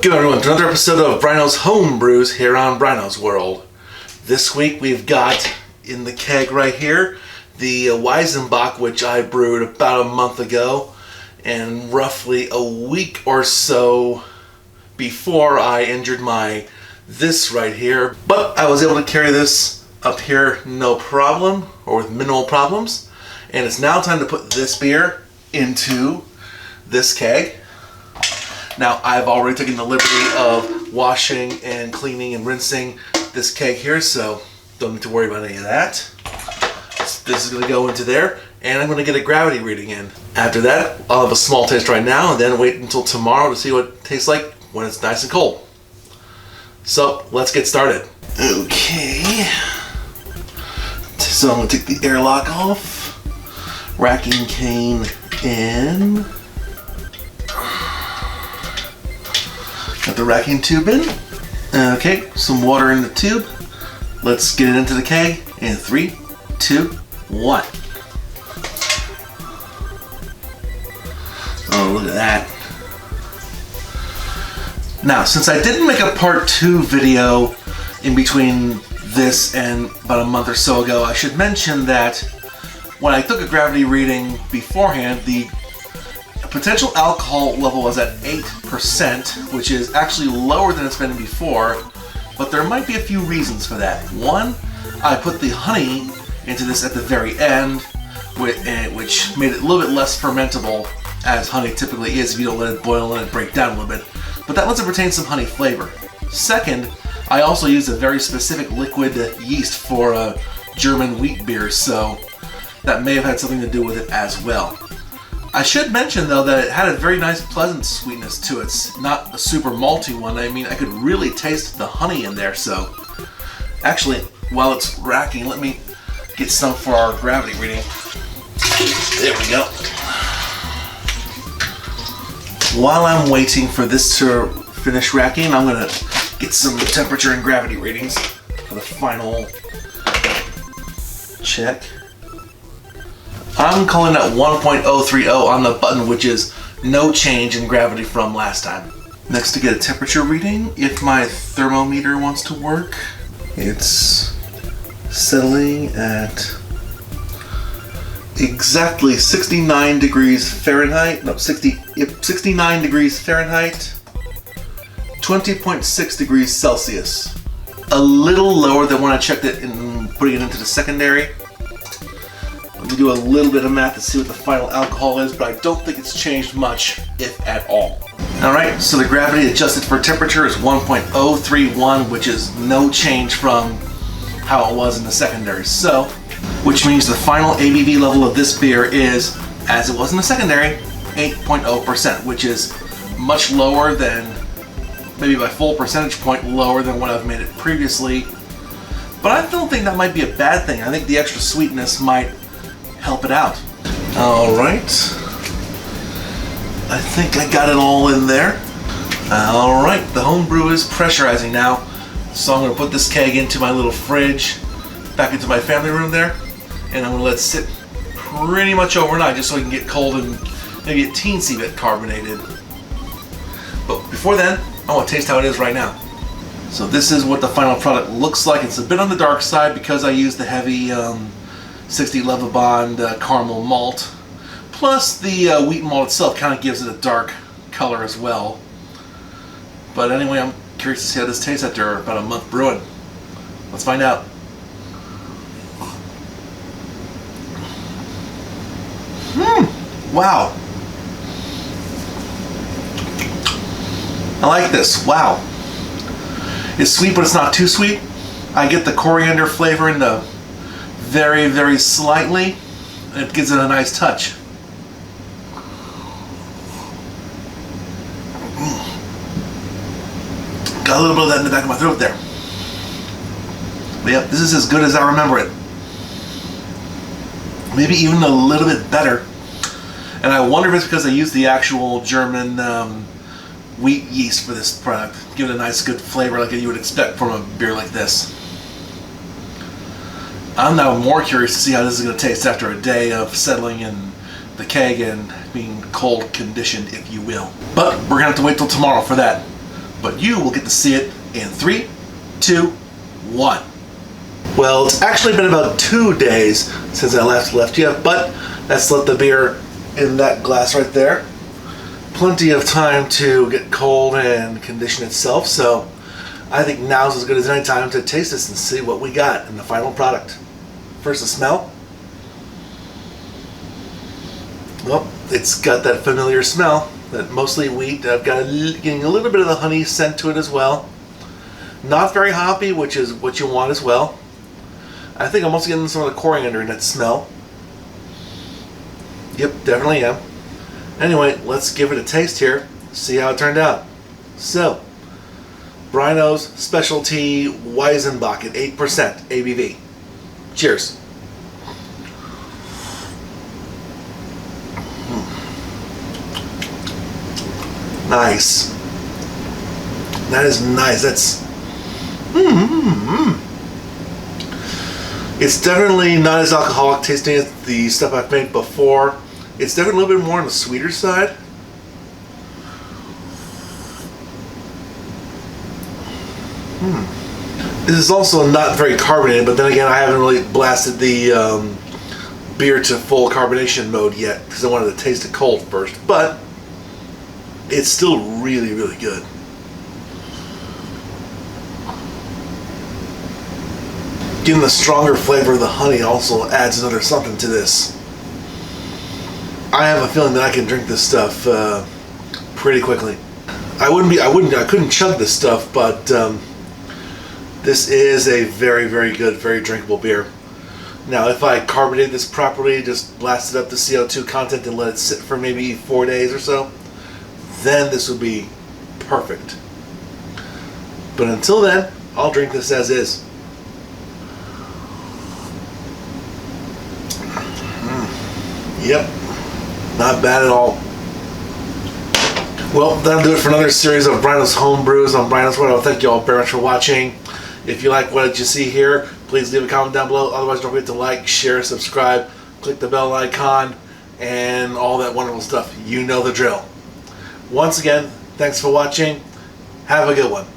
Welcome everyone to another episode of Bryno's Homebrews here on Bryno's World. This week we've got in the keg right here the Weizenbock, which I brewed about a month ago, and roughly a week or so before I injured this right here. But I was able to carry this up here no problem, or with minimal problems, and it's now time to put this beer into this keg. Now, I've already taken the liberty of washing and cleaning and rinsing this keg here, so don't need to worry about any of that. This is going to go into there, and I'm going to get a gravity reading in. After that, I'll have a small taste right now, and then wait until tomorrow to see what it tastes like when it's nice and cold. So, let's get started. Okay. So I'm going to take the airlock off, racking cane in. Got the racking tube in. Okay, some water in the tube. Let's get it into the keg in 3, 2, 1. Oh, look at that. Now, since I didn't make a part 2 video in between this and about a month or so ago, I should mention that when I took a gravity reading beforehand, the potential alcohol level was at 8%, which is actually lower than it's been before, but there might be a few reasons for that. One, I put the honey into this at the very end, which made it a little bit less fermentable, as honey typically is if you don't let it boil and let it break down a little bit, but that lets it retain some honey flavor. Second, I also used a very specific liquid yeast for German wheat beer, so that may have had something to do with it as well. I should mention though that it had a very nice pleasant sweetness to it. It's not a super malty one. I mean, I could really taste the honey in there, so actually, while it's racking, let me get some for our gravity reading. There we go. While I'm waiting for this to finish racking, I'm gonna get some temperature and gravity readings for the final check. I'm calling that 1.030 on the button, which is no change in gravity from last time. Next, to get a temperature reading, if my thermometer wants to work, it's settling at exactly 69 degrees Fahrenheit. No, 69 degrees Fahrenheit, 20.6 degrees Celsius. A little lower than when I checked it in putting it into the secondary. Let me do a little bit of math to see what the final alcohol is, but I don't think it's changed much, if at all. Alright, so the gravity adjusted for temperature is 1.031, which is no change from how it was in the secondary. So, which means the final ABV level of this beer is, as it was in the secondary, 8.0%, which is much lower than, maybe by full percentage point lower than what I've made it previously. But I don't think that might be a bad thing. I think the extra sweetness might help it out. Alright. I think I got it all in there. Alright, the homebrew is pressurizing now. So I'm going to put this keg into my little fridge, back into my family room there, and I'm going to let it sit pretty much overnight just so it can get cold and maybe a teensy bit carbonated. But before then, I want to taste how it is right now. So this is what the final product looks like. It's a bit on the dark side because I used the heavy 60 Levabond caramel malt. Plus the wheat malt itself kind of gives it a dark color as well. But anyway, I'm curious to see how this tastes after about a month brewing. Let's find out. Wow. I like this. Wow. It's sweet, but it's not too sweet. I get the coriander flavor in the very, very slightly, and it gives it a nice touch. Got a little bit of that in the back of my throat there. But yeah, this is as good as I remember it. Maybe even a little bit better. And I wonder if it's because I used the actual German wheat yeast for this product. Give it a nice good flavor like you would expect from a beer like this. I'm now more curious to see how this is going to taste after a day of settling in the keg and being cold conditioned, if you will. But we're going to have to wait till tomorrow for that. but you will get to see it in 3, 2, 1. Well, it's actually been about 2 days since I left you, but let's let the beer in that glass right there. Plenty of time to get cold and condition itself, so I think now's as good as any time to taste this and see what we got in the final product. First, the smell. Well, it's got that familiar smell, that mostly wheat. I've got getting a little bit of the honey scent to it as well. Not very hoppy, which is what you want as well. I think I'm also getting some of the coriander in that smell. Yep, definitely am. Anyway, let's give it a taste here, see how it turned out. So, Bryno's Specialty Weizenbock at 8% ABV. Cheers. Nice. That is nice. That's It's definitely not as alcoholic tasting as the stuff I've made before. It's definitely a little bit more on the sweeter side. This is also not very carbonated, but then again, I haven't really blasted the beer to full carbonation mode yet because I wanted to taste it cold first. But it's still really, really good. Getting the stronger flavor of the honey also adds another something to this. I have a feeling that I can drink this stuff pretty quickly. I couldn't chug this stuff, but this is a very, very good, very drinkable beer. Now, if I carbonate this properly, just blast it up the CO2 content and let it sit for maybe 4 days or so, then this would be perfect. But until then, I'll drink this as is. Yep, not bad at all. Well, that'll do it for another series of Bryno's Homebrews on Bryno's World. Thank you all very much for watching. If you like what you see here, please leave a comment down below. Otherwise, don't forget to like, share, subscribe, click the bell icon, and all that wonderful stuff. You know the drill. Once again, thanks for watching. Have a good one.